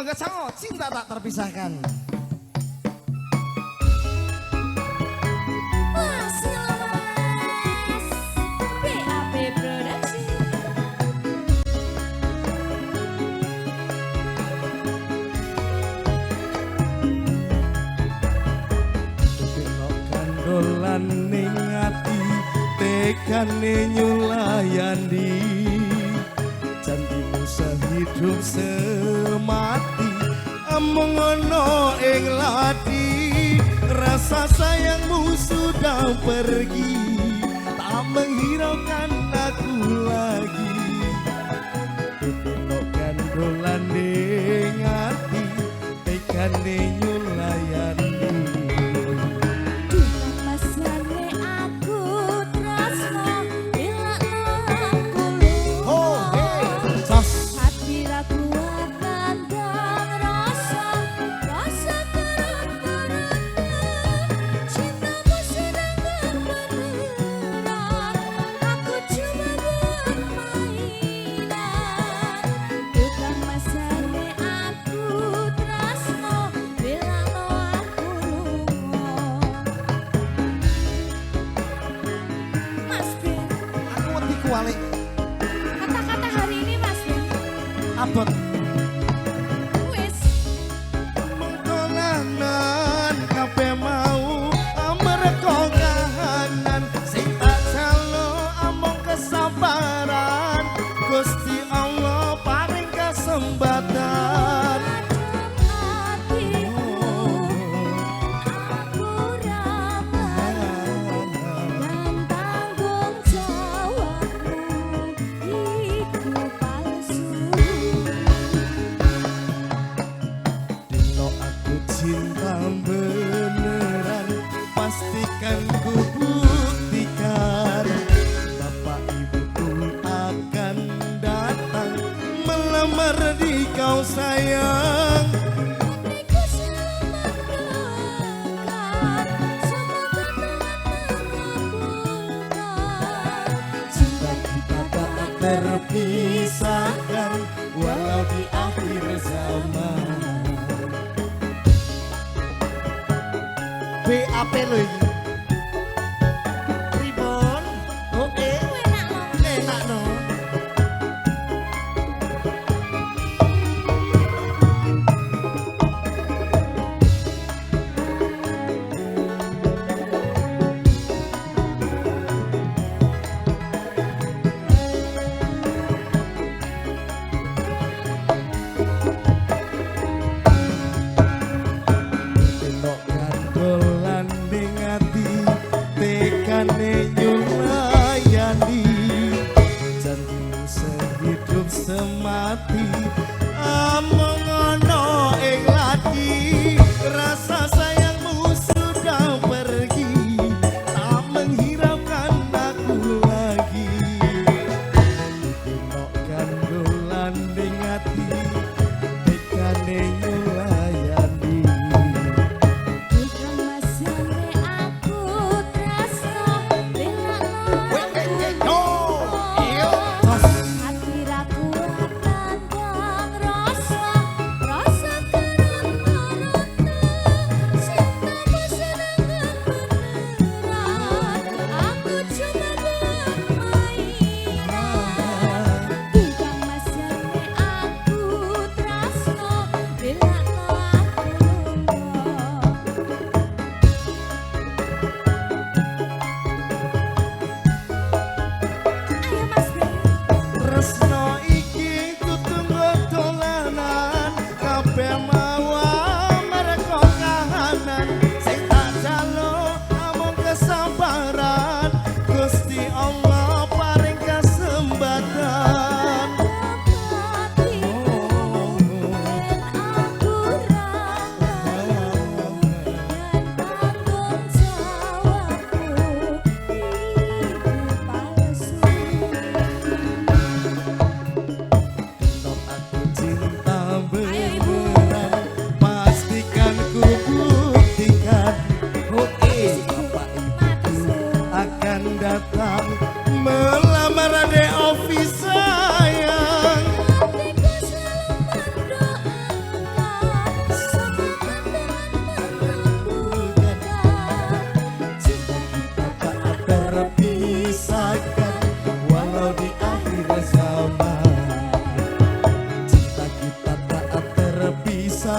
Mangga Sango, cinta tak terpisahkan. Dolan ning ati tekane nyulayani janjimu sehidup semati amung ono ing lati rasa sayangmu sudah pergi tak menghiraukan aku lagi tutukan dolan ning ati tekane nyulayani. Kata-kata hari ini Mas Ben Abot wis mengkolanan kape mau mereka kahanan sing tak jalo among kesabaran Gusti Allah paring kesempatan cinta beneran pastikan ku buktikan bapak ibuku akan datang melamar di kau sayang putriku selamat berangkat semoga Tuhan mengabulkan cinta kita tak terpisahkan walau di akhir zaman. BAP lo iki. Pripun? Oke. enak loh Enak no. Dolan ning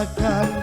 rasakan